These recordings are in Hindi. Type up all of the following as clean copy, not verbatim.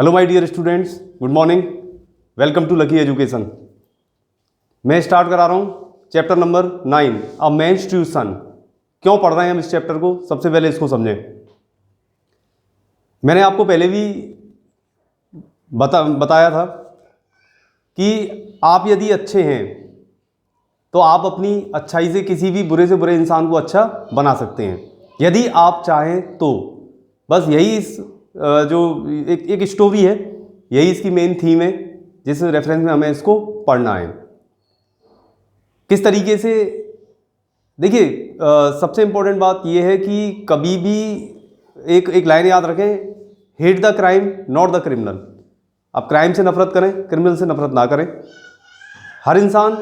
Hello my dear students, good morning. Welcome to Lucky Education. मैं स्टार्ट करा रहा हूँ chapter number 9 a mensuration. क्यों पढ़ रहे हैं हम इस चैप्टर को, सबसे पहले इसको समझें। मैंने आपको पहले भी बताया था कि आप यदि अच्छे हैं तो आप अपनी अच्छाई से किसी भी बुरे से बुरे इंसान को अच्छा बना सकते हैं, यदि आप चाहें तो। बस यही इस जो एक स्टोरी है, यही इसकी मेन थीम है, जिस रेफरेंस में हमें इसको पढ़ना है। किस तरीके से, देखिए सबसे इम्पोर्टेंट बात यह है कि कभी भी एक लाइन याद रखें, hate the crime not the criminal. आप क्राइम से नफरत करें, क्रिमिनल से नफरत ना करें। हर इंसान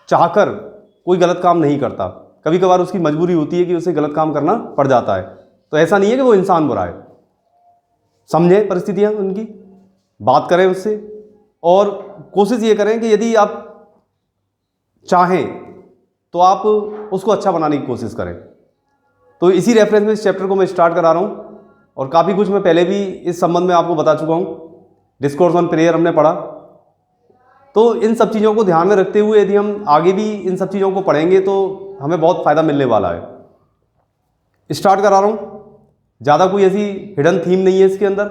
चाहकर कोई गलत काम नहीं करता, कभी कभार उसकी मजबूरी होती है कि उसे गलत काम करना पड़ जाता है। तो ऐसा नहीं है कि वो इंसान बुरा है। समझें परिस्थितियां उनकी, बात करें उससे, और कोशिश ये करें कि यदि आप चाहें तो आप उसको अच्छा बनाने की कोशिश करें। तो इसी रेफरेंस में इस चैप्टर को मैं स्टार्ट करा रहा हूँ, और काफ़ी कुछ मैं पहले भी इस संबंध में आपको बता चुका हूँ। डिस्कोर्स ऑन प्रेयर हमने पढ़ा। तो इन सब चीज़ों को ध्यान में रखते हुए यदि हम आगे भी इन सब चीज़ों को पढ़ेंगे तो हमें बहुत फ़ायदा मिलने वाला है। स्टार्ट करा रहा हूँ। ज़्यादा कोई ऐसी हिडन थीम नहीं है इसके अंदर,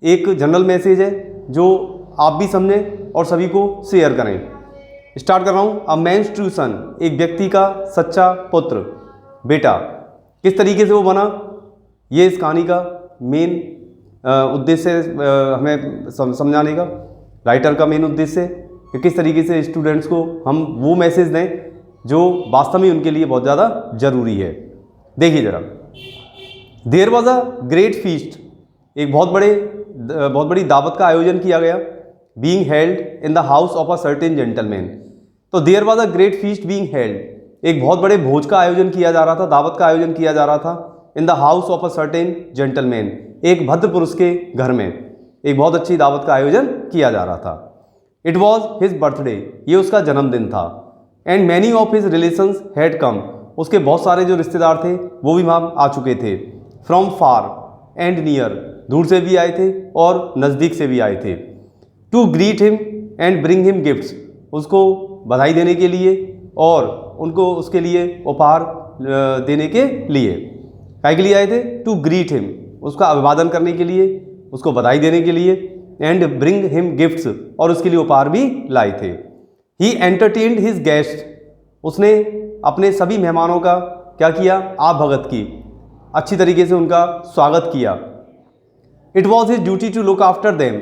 एक जनरल मैसेज है जो आप भी समझें और सभी को शेयर करें। स्टार्ट कर रहा हूँ। अ मेंस ट्यूशन, एक व्यक्ति का सच्चा पुत्र, बेटा। किस तरीके से वो बना, ये इस कहानी का मेन उद्देश्य है, हमें समझाने का। राइटर का मेन उद्देश्य है कि किस तरीके से स्टूडेंट्स को हम वो मैसेज दें जो वास्तव में उनके लिए बहुत ज़्यादा ज़रूरी है। देखिए ज़रा। There was a great feast, एक बहुत बड़ी दावत का आयोजन किया गया। Being held in the house of a certain gentleman. तो there was a great feast being held, एक बहुत बड़े भोज का आयोजन किया जा रहा था, दावत का आयोजन किया जा रहा था। इन the house of a certain gentleman, एक भद्र पुरुष के घर में एक बहुत अच्छी दावत का आयोजन किया जा रहा था। इट वॉज हिज बर्थडे, ये उसका जन्मदिन था। And many of his relations had come, उसके बहुत सारे जो रिश्तेदार थे वो भी वहाँ आ चुके थे। फ्रॉम फार एंड नियर, दूर से भी आए थे और नज़दीक से भी आए थे। To greet him and bring him gifts, उसको बधाई देने के लिए और उनको उसके लिए उपहार देने के लिए। काय के लिए आए थे? टू ग्रीट हिम, उसका अभिवादन करने के लिए, उसको बधाई देने के लिए। एंड ब्रिंग हिम गिफ्ट्स, और उसके लिए उपहार भी लाए थे। ही एंटरटेन्ड हिज गेस्ट, उसने अपने सभी मेहमानों का क्या किया? आप भगत की, अच्छी तरीके से उनका स्वागत किया। It was his duty to look after them,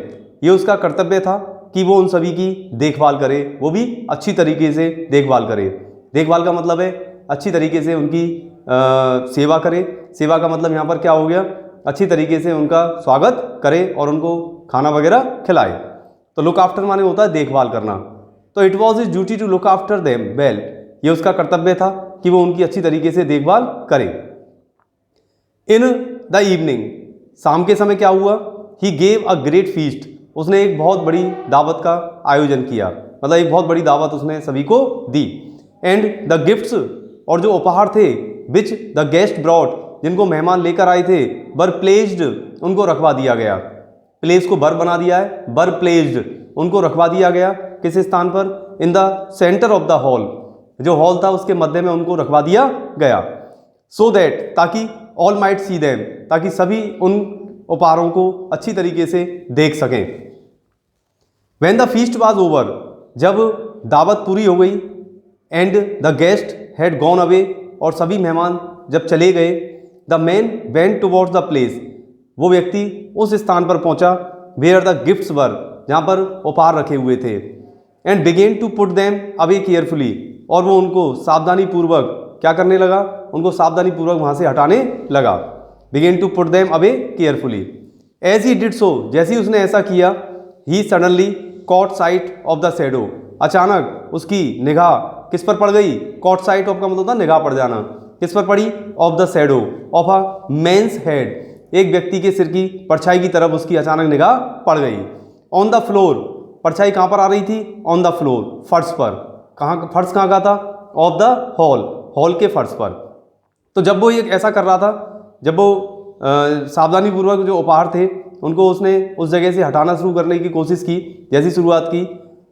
ये उसका कर्तव्य था कि वो उन सभी की देखभाल करे, वो भी अच्छी तरीके से देखभाल करे। देखभाल का मतलब है अच्छी तरीके से उनकी सेवा करे। सेवा का मतलब यहाँ पर क्या हो गया? अच्छी तरीके से उनका स्वागत करे और उनको खाना वगैरह खिलाए। तो लुक आफ्टर माने होता है देखभाल करना। तो it was his duty to look after them well, ये उसका कर्तव्य था कि वो उनकी अच्छी तरीके से देखभाल करे। इन द इवनिंग, शाम के समय क्या हुआ? He gave a great feast, उसने एक बहुत बड़ी दावत का आयोजन किया, मतलब एक बहुत बड़ी दावत उसने सभी को दी। एंड द गिफ्ट्स, और जो उपहार थे, विच द गेस्ट ब्रॉट, जिनको मेहमान लेकर आए थे, वर प्लेस्ड, उनको रखवा दिया गया। प्लेस को बर बना दिया है, बर प्लेस्ड, उनको रखवा दिया गया। किस स्थान पर? In the centre of the hall, जो हॉल था उसके मध्य में उनको रखवा दिया गया। सो दैट, ताकि ऑल माइट सी देम, ताकि सभी उन उपहारों को अच्छी तरीके से देख सकें। When the feast was over, जब दावत पूरी हो गई, and the guest had gone away, और सभी मेहमान जब चले गए, the man went towards the place, वो व्यक्ति उस स्थान पर पहुंचा, वेयर द गिफ्ट्स वर, जहाँ पर उपहार रखे हुए थे। And began to put them away carefully, और वो उनको सावधानी पूर्वक क्या करने लगा? उनको सावधानी पूर्वक वहाँ से हटाने लगा। Began to put them away carefully. As he did so, जैसे ही उसने ऐसा किया, he suddenly caught sight of the shadow, अचानक उसकी निगाह किस पर पड़ गई? कॉट साइट ऑफ का मतलब होता है निगाह पड़ जाना। किस पर पड़ी? Of the shadow of a man's head, एक व्यक्ति के सिर की परछाई की तरफ उसकी अचानक निगाह पड़ गई। ऑन द फ्लोर, परछाई कहाँ पर आ रही थी? ऑन द फ्लोर, फर्श पर। कहाँ? फर्श कहाँ का था? ऑफ द हॉल, हॉल के फर्श पर। तो जब वो ये ऐसा कर रहा था, जब वो सावधानी पूर्वक जो उपहार थे उनको उसने उस जगह से हटाना शुरू करने की कोशिश की। जैसी शुरुआत की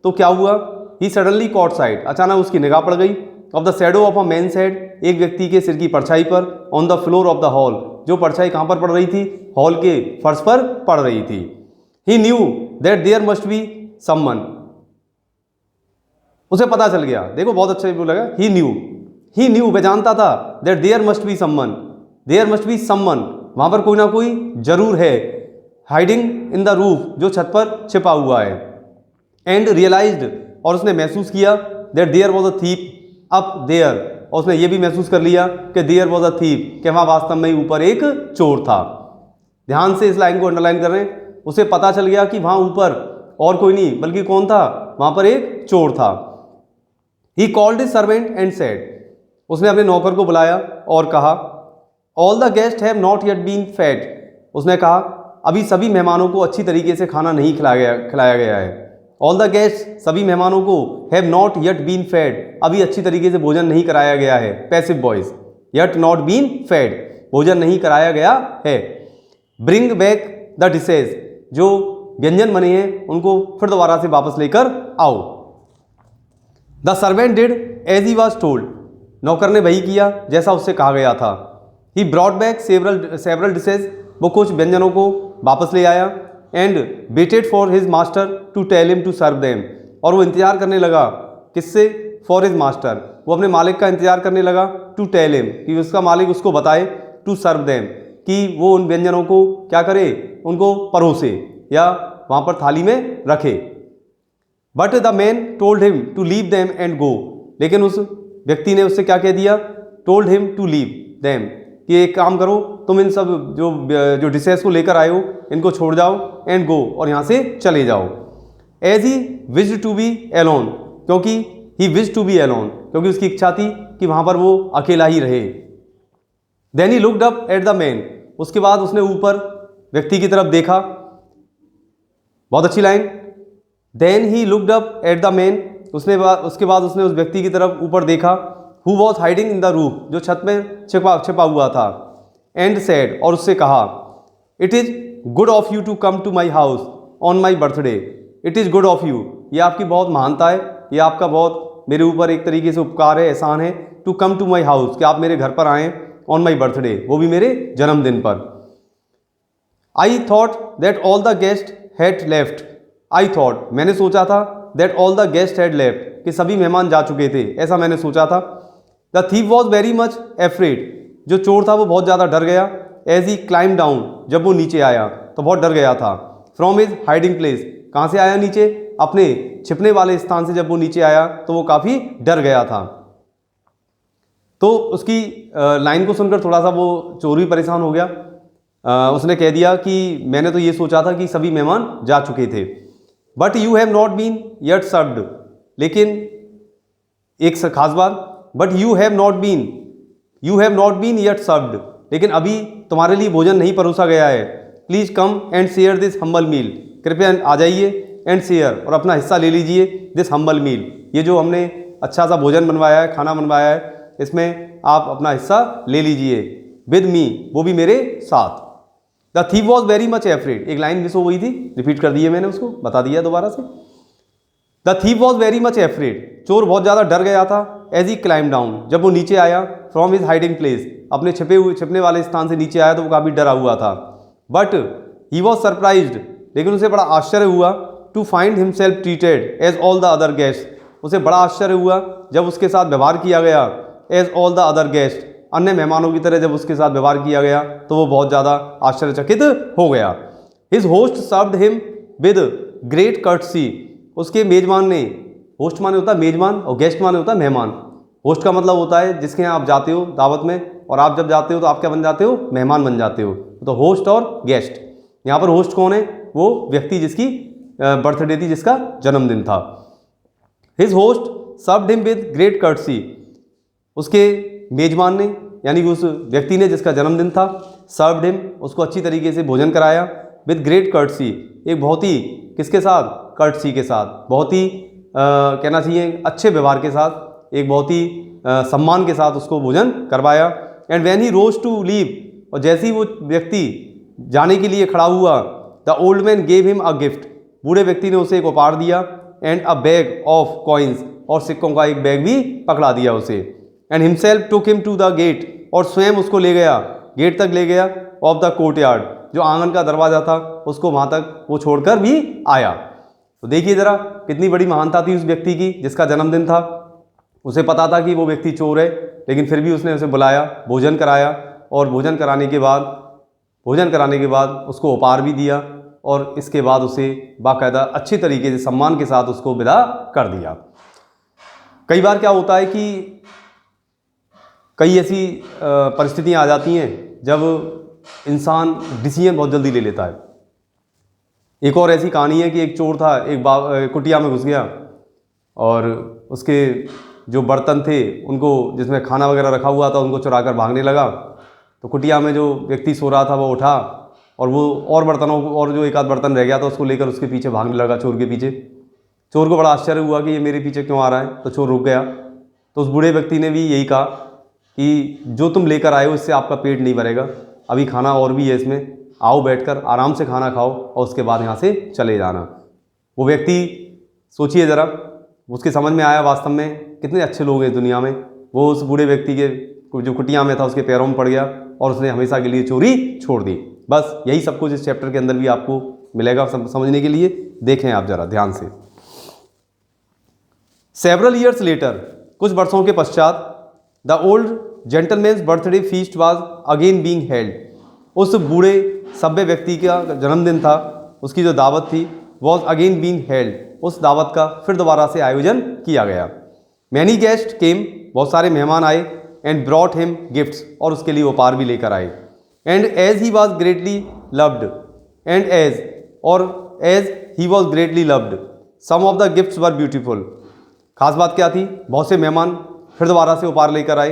तो क्या हुआ, ही सडनली कॉट साइट, अचानक उसकी निगाह पड़ गई, of the shadow of a man's head, एक व्यक्ति के सिर की परछाई पर, on the floor of the hall, जो परछाई कहाँ पर पड़ रही थी, हॉल के फर्श पर पड़ रही थी। He knew that there must be someone, उसे पता चल गया, देखो बहुत अच्छा बोलेगा, ही न्यू, वह जानता था, that there must be someone, वहां पर कोई ना कोई जरूर है, हाइडिंग इन द रूफ, जो छत पर छिपा हुआ है, एंड रियलाइज्ड, और उसने महसूस किया, that there was a thief up there, और उसने ये भी महसूस कर लिया कि देयर वॉज अ थीप, कि वहां वास्तव में ऊपर एक चोर था। ध्यान से इस लाइन को अंडरलाइन कर रहे हैं, उसे पता चल गया कि वहां ऊपर और कोई नहीं बल्कि कौन था, वहां पर एक चोर था। He called his servant and said, उसने अपने नौकर को बुलाया और कहा, all the guest have not yet been fed, उसने कहा अभी सभी मेहमानों को अच्छी तरीके से खाना नहीं खिलाया गया है। ऑल द गेस्ट, सभी मेहमानों को, have not yet been fed, अभी अच्छी तरीके से भोजन नहीं कराया गया है। Passive voice, yet not been fed, भोजन नहीं कराया गया है। ब्रिंग बैक द डिशेज, जो व्यंजन बने हैं उनको फिर दोबारा से वापस लेकर आओ। The servant did as he was told, नौकर ने वही किया जैसा उससे कहा गया था। He brought back several dishes, वो कुछ व्यंजनों को वापस ले आया। And waited for his master to tell him to serve them, और वो इंतजार करने लगा, किससे, फॉर हिज मास्टर, वो अपने मालिक का इंतजार करने लगा, टू टेल हिम, कि उसका मालिक उसको बताए, टू सर्व देम, कि वो उन व्यंजनों को क्या करे, उनको परोसे या वहाँ पर थाली में रखे। But the man told him to leave them and go, लेकिन उस व्यक्ति ने उससे क्या कह दिया, told him to leave them, कि एक काम करो, तुम इन सब जो डिशेस को लेकर आए हो इनको छोड़ जाओ, एंड गो, और यहाँ से चले जाओ। As he wished to be alone, क्योंकि he wished to be alone, क्योंकि उसकी इच्छा थी कि वहाँ पर वो अकेला ही रहे। Then he looked up at the man, उसके बाद उसने ऊपर व्यक्ति की तरफ देखा, बहुत अच्छी line. Then he looked up at the man, उसके बाद उसने उस व्यक्ति की तरफ ऊपर देखा, who was hiding in the roof, जो छत में छिपा हुआ था। एंड सेड, और उससे कहा, it is good of you to come to my house on my birthday, it is good of you, ये आपकी बहुत महानता है, ये आपका बहुत मेरे ऊपर एक तरीके से उपकार है, एहसान है, to come to my house, कि आप मेरे घर पर आएँ, ऑन माई बर्थडे, वो भी मेरे जन्मदिन पर। I thought that all the guest had left, I thought, मैंने सोचा था, that all the guest had left, कि सभी मेहमान जा चुके थे, ऐसा मैंने सोचा था। The thief was very much afraid, जो चोर था वो बहुत ज़्यादा डर गया। एज ही क्लाइम डाउन, जब वो नीचे आया तो बहुत डर गया था। फ्रॉम हिज हाइडिंग प्लेस, कहाँ से आया नीचे, अपने छिपने वाले स्थान से जब वो नीचे आया तो वो काफ़ी डर गया था। तो उसकी लाइन को सुनकर थोड़ा सा वो चोर भी परेशान हो गया। उसने कह दिया कि मैंने तो ये सोचा था कि सभी मेहमान जा चुके थे। But you have not been yet served, लेकिन एक खास बात, but you have not been yet served, लेकिन अभी तुम्हारे लिए भोजन नहीं परोसा गया है। Please come and share this humble meal, कृपया आ जाइए, एंड शेयर, और अपना हिस्सा ले लीजिए, दिस हम्बल मील, ये जो हमने अच्छा सा भोजन बनवाया है, खाना बनवाया है, इसमें आप अपना हिस्सा ले लीजिए, विद मी, वो भी मेरे साथ। The thief was very much afraid, एक लाइन मिस हो गई थी, रिपीट कर दी है मैंने, उसको बता दिया दोबारा से। The thief was very much afraid, चोर बहुत ज़्यादा डर गया था। एज ही क्लाइम डाउन, जब वो नीचे आया, फ्रॉम हिज हाइडिंग प्लेस, अपने छिपने वाले स्थान से नीचे आया तो वो काफ़ी डरा हुआ था। बट ही वॉज सरप्राइज्ड, लेकिन उसे बड़ा आश्चर्य हुआ, to find himself treated as all the other guest, उसे बड़ा आश्चर्य हुआ जब उसके साथ व्यवहार किया गया, as all the other guest, अन्य मेहमानों की तरह जब उसके साथ व्यवहार किया गया तो वो बहुत ज़्यादा आश्चर्यचकित हो गया। His host served him with great courtesy, उसके मेजबान ने, होस्ट माने होता है मेजबान और गेस्ट माने होता है मेहमान। होस्ट का मतलब होता है जिसके यहाँ आप जाते हो दावत में, और आप जब जाते हो तो आप क्या बन जाते हो, मेहमान बन जाते हो। तो होस्ट और गेस्ट, यहाँ पर होस्ट कौन है, वो व्यक्ति जिसकी बर्थडे थी, जिसका जन्मदिन था। His host served him with great courtesy, उसके मेजबान ने, यानी कि उस व्यक्ति ने जिसका जन्मदिन था, सर्व्ड हिम, उसको अच्छी तरीके से भोजन कराया, विद ग्रेट कर्टसी, एक बहुत ही किसके साथ, कर्टसी के साथ, बहुत ही कहना चाहिए अच्छे व्यवहार के साथ, एक बहुत ही सम्मान के साथ उसको भोजन करवाया। And when he rose to leave, और जैसे ही वो व्यक्ति जाने के लिए खड़ा हुआ, the old man gave him a gift, बूढ़े व्यक्ति ने उसे एक उपहार दिया, and a bag of coins, और सिक्कों का एक बैग भी पकड़ा दिया उसे, and himself took him to the gate, और स्वयं उसको ले गया, गेट तक ले गया, ऑफ द कोर्टयार्ड, जो आंगन का दरवाजा था उसको वहाँ तक वो छोड़कर भी आया। तो देखिए ज़रा कितनी बड़ी महानता थी उस व्यक्ति की जिसका जन्मदिन था। उसे पता था कि वो व्यक्ति चोर है, लेकिन फिर भी उसने उसे बुलाया, भोजन कराया, और भोजन कराने के बाद उसको उपहार भी दिया, और इसके बाद उसे बाकायदा अच्छे तरीके से सम्मान के साथ उसको विदा कर दिया। कई बार क्या होता है कि कई ऐसी परिस्थितियाँ आ जाती हैं जब इंसान डिसीजन बहुत जल्दी ले लेता है। एक और ऐसी कहानी है कि एक चोर था, एक कुटिया में घुस गया, और उसके जो बर्तन थे उनको, जिसमें खाना वगैरह रखा हुआ था, उनको चुराकर भागने लगा। तो कुटिया में जो व्यक्ति सो रहा था वो उठा, और वो और बर्तनों को, और जो एक आध बर्तन रह गया था उसको लेकर उसके पीछे भागने लगा, चोर के पीछे। चोर को बड़ा आश्चर्य हुआ कि ये मेरे पीछे क्यों आ रहा है, तो चोर रुक गया। तो उस बूढ़े व्यक्ति ने भी यही कहा कि जो तुम लेकर आए हो इससे आपका पेट नहीं भरेगा, अभी खाना और भी है इसमें, आओ बैठकर आराम से खाना खाओ और उसके बाद यहाँ से चले जाना। वो व्यक्ति, सोचिए ज़रा, उसके समझ में आया वास्तव में कितने अच्छे लोग हैं दुनिया में। वो उस बूढ़े व्यक्ति के जो कुटिया में था उसके पैरों में पड़ गया, और उसने हमेशा के लिए चोरी छोड़ दी। बस यही सब कुछ इस चैप्टर के अंदर भी आपको मिलेगा समझने के लिए। देखें आप ज़रा ध्यान से। सेवरल ईयर्स लेटर, कुछ वर्षों के पश्चात, the old gentleman's birthday feast was again being held, उस बूढ़े सभ्य व्यक्ति का जन्मदिन था, उसकी जो दावत थी, वॉज अगेन बीइंग हेल्ड, उस दावत का फिर दोबारा से आयोजन किया गया। मैनी गेस्ट केम, बहुत सारे मेहमान आए, एंड ब्रॉट हिम गिफ्ट्स, और उसके लिए उपहार भी लेकर आए। And as he was greatly loved, and as he was greatly loved, some of the gifts were beautiful. खास बात क्या थी, बहुत से मेहमान फिर दोबारा से उपहार लेकर आए,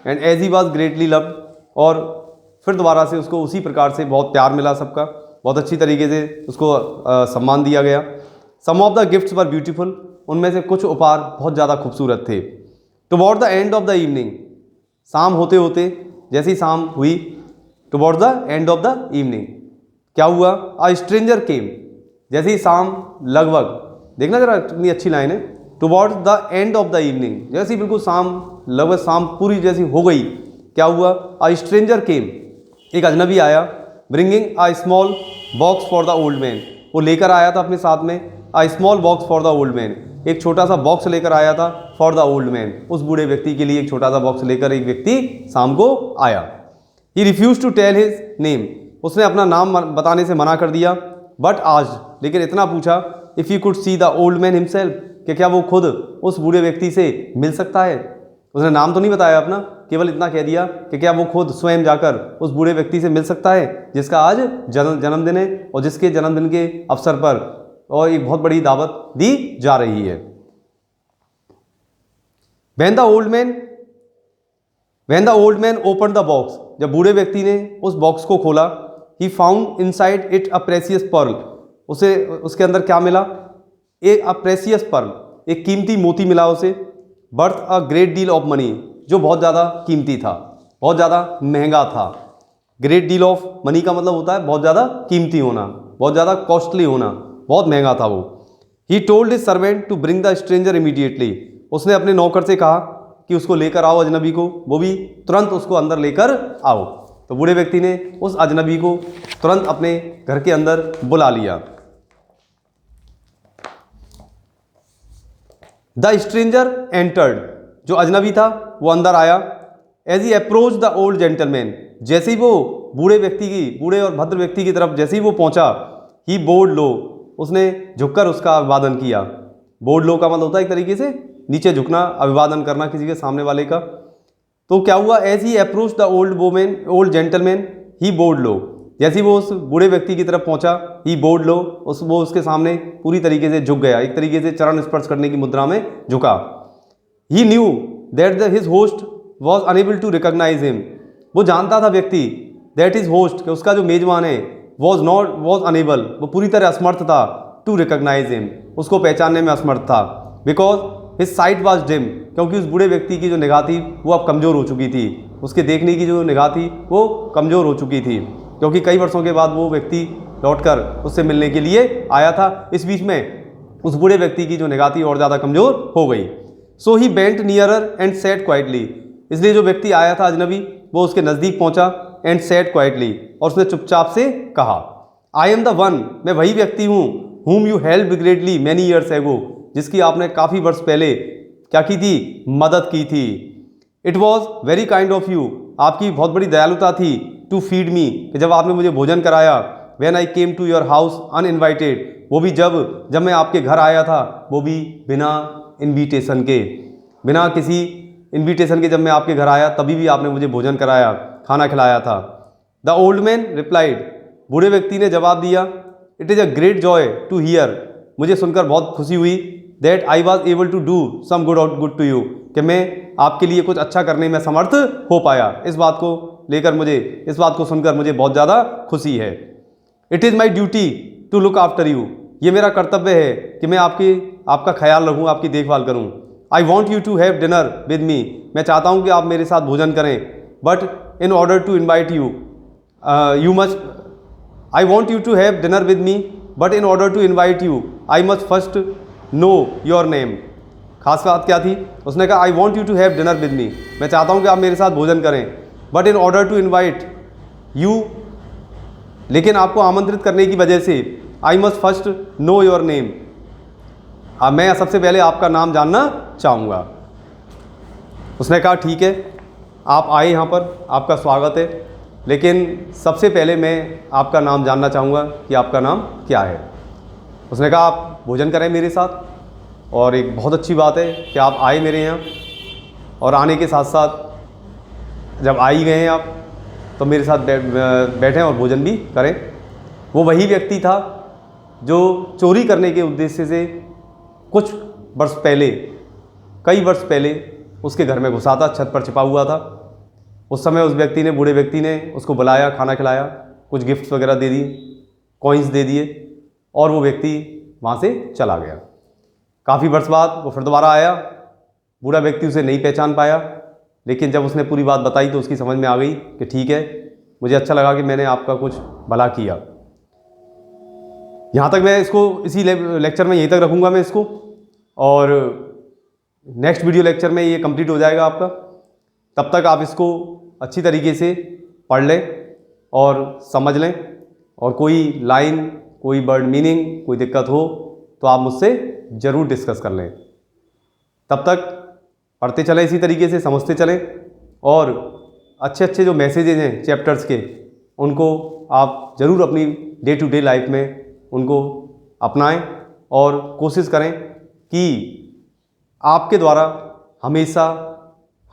and as he was greatly loved, और फिर दोबारा से उसको उसी प्रकार से बहुत प्यार मिला सबका, बहुत अच्छी तरीके से उसको सम्मान दिया गया। Some of the gifts were beautiful, उनमें से कुछ उपहार बहुत ज़्यादा खूबसूरत थे। Toward the end of the evening, शाम होते होते, जैसी शाम हुई, toward the end of the evening क्या हुआ, अ स्ट्रेंजर केम, जैसी शाम लगभग, देखना जरा कितनी अच्छी लाइन है, toward the end of the evening, जैसी बिल्कुल शाम, लगभग शाम पूरी जैसी हो गई, क्या हुआ, अ स्ट्रेंजर केम, एक अजनबी आया, bringing a small box for the old man, वो लेकर आया था अपने साथ में, a small box for the old man, एक छोटा सा बॉक्स लेकर आया था, फॉर द ओल्ड मैन, उस बूढ़े व्यक्ति के लिए एक छोटा सा बॉक्स लेकर एक व्यक्ति शाम को आया। He refuse to tell his name, उसने अपना नाम बताने से मना कर दिया, बट आज, लेकिन इतना पूछा, if you could see the old man himself, कि क्या वो खुद उस बूढ़े व्यक्ति से मिल सकता है। उसने नाम तो नहीं बताया अपना, केवल इतना कह दिया कि क्या वो खुद स्वयं जाकर उस बूढ़े व्यक्ति से मिल सकता है जिसका आज जन्मदिन है, और जिसके जन्मदिन के अवसर पर और एक बहुत बड़ी दावत दी जा रही है। When the old man opened the box, जब बूढ़े व्यक्ति ने उस बॉक्स को खोला, he found inside it a precious pearl, उसे उसके अंदर क्या मिला, एक a precious pearl, एक कीमती मोती मिला उसे, worth a great deal of money, जो बहुत ज़्यादा कीमती था, बहुत ज़्यादा महंगा था। ग्रेट डील ऑफ मनी का मतलब होता है बहुत ज़्यादा कीमती होना, बहुत ज़्यादा कॉस्टली होना, बहुत महंगा था वो। He told his servant to bring the stranger immediately, उसने अपने नौकर से कहा कि उसको लेकर आओ अजनबी को, वो भी तुरंत उसको अंदर लेकर आओ। तो बूढ़े व्यक्ति ने उस अजनबी को तुरंत अपने घर के अंदर बुला लिया। द स्ट्रेंजर एंटर्ड, जो अजनबी था वो अंदर आया। As he approach the old gentleman, जैसे ही वो बूढ़े और भद्र व्यक्ति की तरफ जैसे ही वो पहुंचा, ही बोड लो, उसने झुककर उसका अभिवादन किया। बोड लो का मतलब होता है एक तरीके से नीचे झुकना, अभिवादन करना किसी के सामने वाले का। तो क्या हुआ, as he approach the old gentleman he bowed low, जैसे ही वो उस बूढ़े व्यक्ति की तरफ पहुंचा, ही बोड लो, वो उसके सामने पूरी तरीके से झुक गया, एक तरीके से चरण स्पर्श करने की मुद्रा में झुका। He knew that his host was unable to recognise him, वो जानता था व्यक्ति, दैट इज होस्ट, कि उसका जो मेजबान है, वॉज अनेबल, वो पूरी तरह असमर्थ था, टू रिकॉग्नाइज हिम, उसको पहचानने में असमर्थ था। Because his site was dim, क्योंकि उस बूढ़े व्यक्ति की जो निगाह थी वो अब कमज़ोर हो चुकी थी, उसके देखने की जो निगाह थी वो कमज़ोर हो चुकी थी, क्योंकि कई वर्षों के बाद वो व्यक्ति लौटकर उससे मिलने के लिए आया था। इस बीच में उस बूढ़े व्यक्ति की जो निगाह थी और ज़्यादा कमज़ोर हो गई। So he bent nearer and sat quietly, इसलिए जो व्यक्ति आया था अजनबी वो उसके नज़दीक पहुंचा एंड सैट क्वाइटली, और उसने चुपचाप से कहा, आई एम द वन, मैं वही व्यक्ति हूँ, whom you helped greatly many years ago, जिसकी आपने काफ़ी वर्ष पहले क्या की थी, मदद की थी। It was very kind of you, आपकी बहुत बड़ी दयालुता थी, टू फीड मी, कि जब आपने मुझे भोजन कराया, when I came to your house uninvited, वो भी जब मैं आपके घर आया था, वो भी बिना इन्विटेशन के, बिना किसी इन्विटेशन के जब मैं आपके घर आया तभी भी आपने मुझे भोजन कराया, खाना खिलाया था। द ओल्ड मैन रिप्लाइड, बूढ़े व्यक्ति ने जवाब दिया, it is a great joy to hear, मुझे सुनकर बहुत खुशी हुई, that I was able to do some good to you, कि मैं आपके लिए कुछ अच्छा करने में समर्थ हो पाया। इस बात को सुनकर मुझे बहुत ज़्यादा खुशी है। It is my duty to look after you, ये मेरा कर्तव्य है कि मैं आपका ख्याल रखूँ, आपकी देखभाल करूँ। I want you to have dinner with me, मैं चाहता हूँ कि आप मेरे साथ भोजन करें, but in order to invite you must, I want you to have dinner with me, but in order to invite you I must first know your name. खास बात क्या थी, उसने कहा I want you to have dinner with me, मैं चाहता हूँ कि आप मेरे साथ भोजन करें, but in order to invite you, लेकिन आपको आमंत्रित करने की वजह से I must first know your name, मैं सबसे पहले आपका नाम जानना चाहूँगा। उसने कहा ठीक है, आप आए यहाँ पर, आपका स्वागत है, लेकिन सबसे पहले मैं आपका नाम जानना चाहूँगा कि आपका नाम क्या है। उसने कहा आप भोजन करें मेरे साथ, और एक बहुत अच्छी बात है कि आप आए मेरे यहाँ, और आने के साथ साथ जब आ ही गए हैं आप तो मेरे साथ बैठें और भोजन भी करें। वो वही व्यक्ति था जो चोरी करने के उद्देश्य से कुछ वर्ष पहले, कई वर्ष पहले उसके घर में घुसा था, छत पर छिपा हुआ था। उस समय उस व्यक्ति ने, बूढ़े व्यक्ति ने उसको बुलाया, खाना खिलाया, कुछ गिफ्ट्स वगैरह दे दिए, कॉइन्स दे दिए, और वो व्यक्ति वहाँ से चला गया। काफ़ी वर्ष बाद वो फिर दोबारा आया, बूढ़ा व्यक्ति उसे नहीं पहचान पाया, लेकिन जब उसने पूरी बात बताई तो उसकी समझ में आ गई कि ठीक है, मुझे अच्छा लगा कि मैंने आपका कुछ भला किया। यहाँ तक मैं इसको, इसी लेक्चर में यहीं तक रखूँगा मैं इसको, और नेक्स्ट वीडियो लेक्चर में ये कंप्लीट हो जाएगा आपका। तब तक आप इसको अच्छी तरीके से पढ़ लें और समझ लें, और कोई लाइन, कोई वर्ड मीनिंग, कोई दिक्कत हो तो आप मुझसे ज़रूर डिस्कस कर लें। तब तक पढ़ते चलें इसी तरीके से, समझते चलें, और अच्छे अच्छे जो मैसेजेज हैं चैप्टर्स के, उनको आप ज़रूर अपनी डे टू डे लाइफ में उनको अपनाएं, और कोशिश करें कि आपके द्वारा हमेशा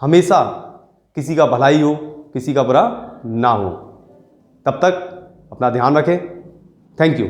हमेशा किसी का भलाई हो, किसी का बुरा ना हो। तब तक अपना ध्यान रखें। Thank you.